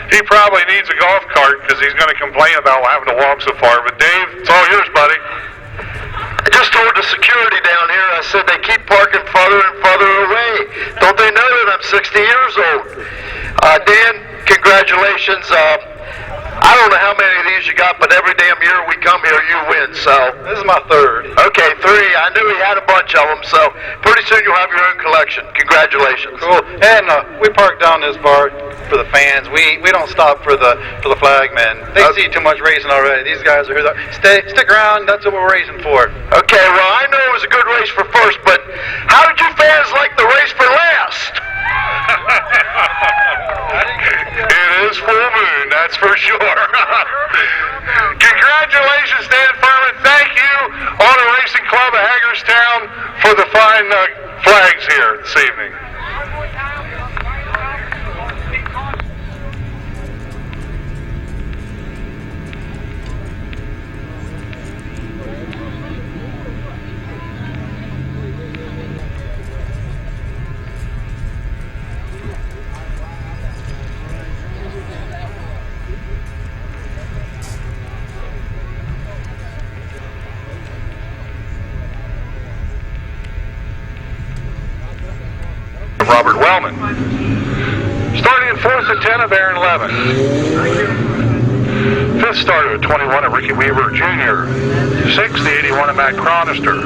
he probably needs a golf cart because he's going to complain about having to walk so far. But Dave, it's all yours, buddy. I just told the security down here, I said they keep parking further and further away. Don't they know that I'm 60 years old? Dan, congratulations. I don't know how many of these you got, but every damn year we come here, you win, so. This is my third. Okay, 3. I knew he had a bunch of them, so pretty soon you'll have your own collection. Congratulations. Cool. And we park down this bar for the fans. We don't stop for the flagmen. They see too much racing already. These guys are here. Stick around. That's what we're racing for. Okay, well, I know it was a good race for first, but how did you fans like the race for last? It is full moon, that's for sure. Congratulations, Dan Furman. Thank you, Auto Racing Club of Hagerstown, for the fine flags here this evening. Robert Wellman. Starting in 4th at 10 of Aaron Levin. 5th starter at 21 of Ricky Weaver Jr. 6th, the 81 of Matt Chronister.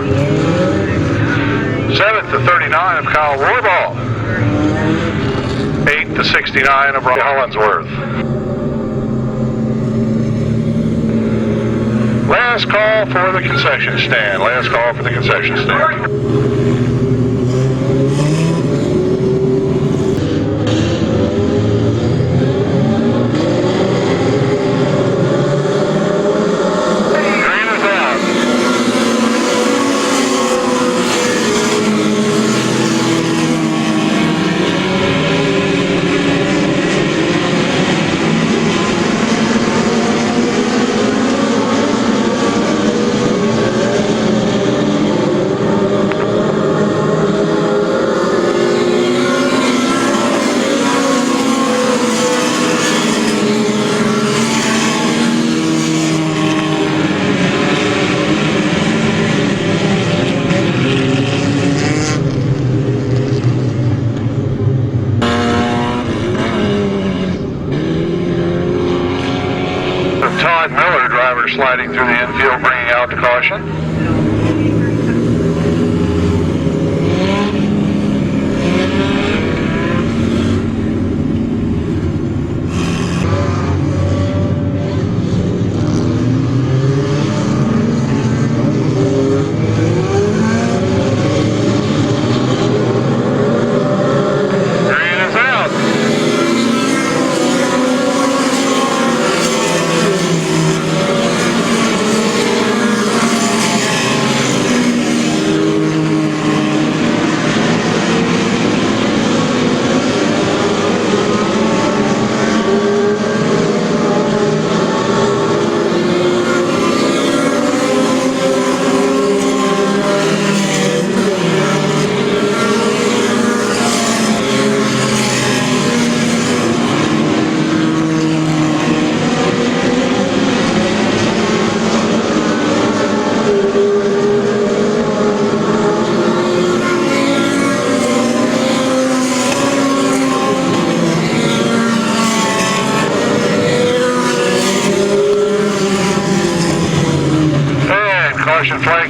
7th, the 39 of Kyle Warbaugh. 8th, the 69 of Rob Hollinsworth. Last call for the concession stand. Last call for the concession stand. Todd Miller, driver sliding through the infield, bringing out the caution.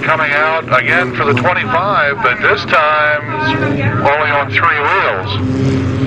coming out again for the 25, but this time only on 3 wheels.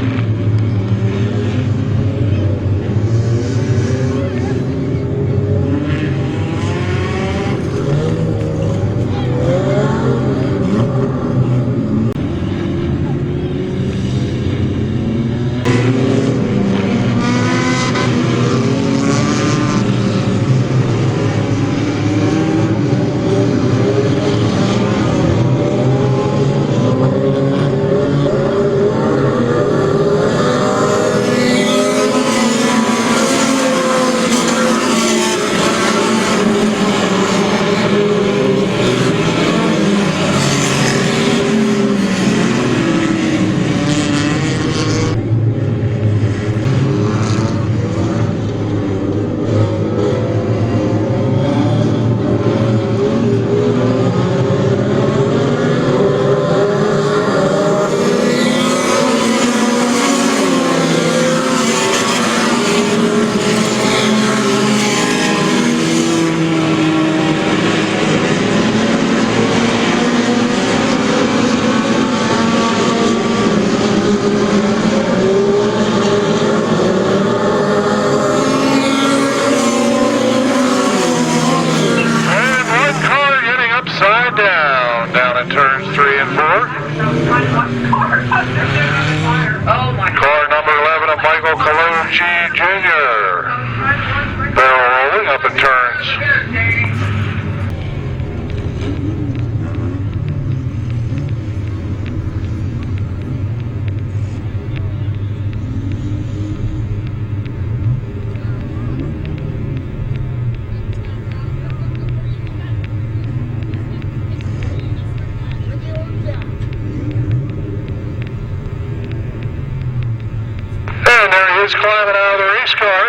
Climbing out of the race car.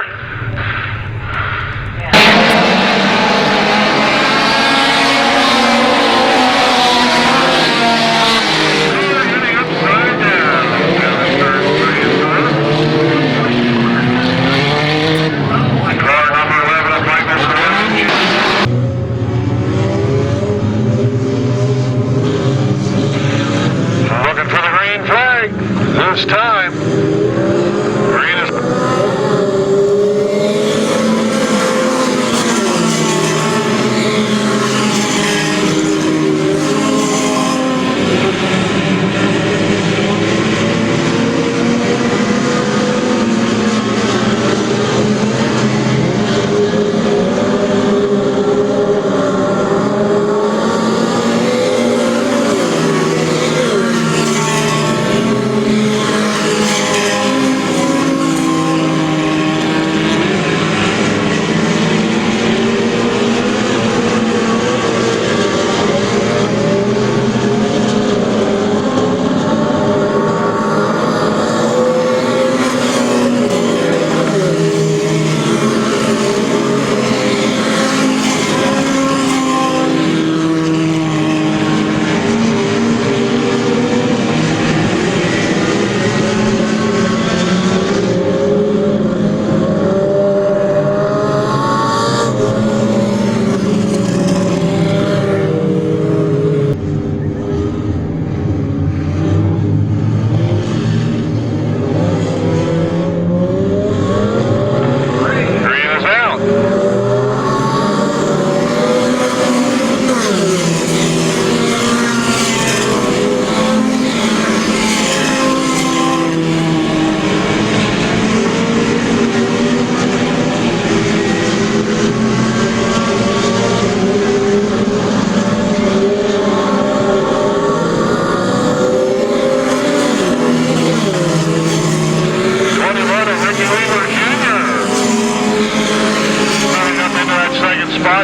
Looking for the green flag this time. Green is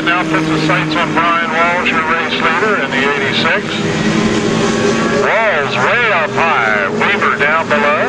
now puts the sights on Brian Walsh, your race leader in the 86. Walls way up high, Weaver down below.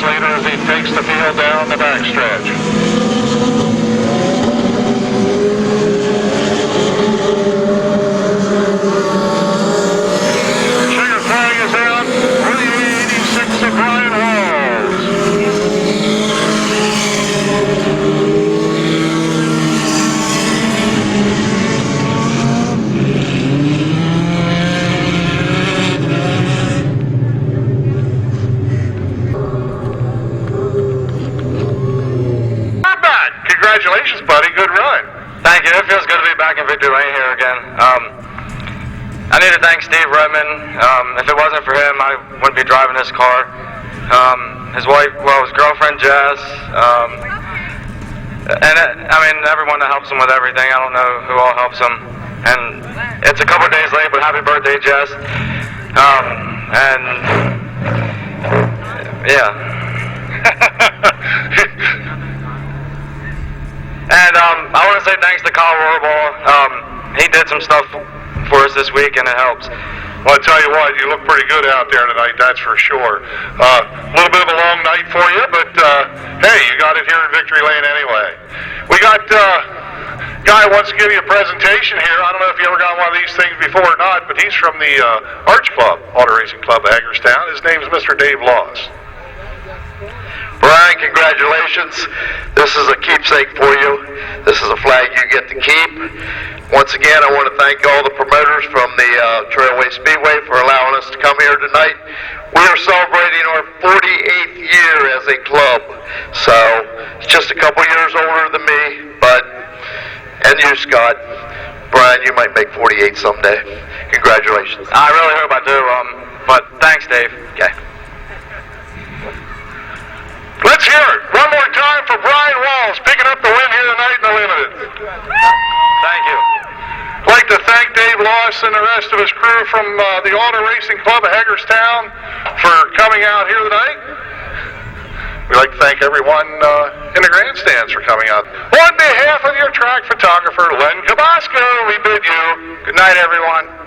race leader as he takes the field down the backstretch. Sugar flag is out. 386 of Brian Walls. Congratulations, buddy. Good run. Thank you. It feels good to be back in Victory Lane here again. I need to thank Steve Redmond. If it wasn't for him, I wouldn't be driving this car. His wife, well, his girlfriend, Jess. I mean, everyone that helps him with everything. I don't know who all helps him. And it's a couple of days late, but happy birthday, Jess. Yeah. And I want to say thanks to Kyle Rohrball. He did some stuff for us this week, and it helps. Well, I tell you what, you look pretty good out there tonight, that's for sure. A little bit of a long night for you, but hey, you got it here in Victory Lane anyway. We got guy wants to give you a presentation here. I don't know if you ever got one of these things before or not, but he's from the Arch Club, Auto Racing Club of Hagerstown. His name's Mr. Dave Laws. Brian, congratulations. This is a keepsake for you. This is a flag you get to keep. Once again, I want to thank all the promoters from the Trailway Speedway for allowing us to come here tonight. We are celebrating our 48th year as a club. So, it's just a couple years older than me, and you, Scott. Brian, you might make 48 someday. Congratulations. I really hope I do, but thanks, Dave. Okay. Let's hear it one more time for Brian Walls, picking up the win here tonight in the Limited. Thank you. I'd like to thank Dave Loss and the rest of his crew from the Auto Racing Club of Hagerstown for coming out here tonight. We'd like to thank everyone in the grandstands for coming out. On behalf of your track photographer, Len Cabasco, we bid you good night, everyone.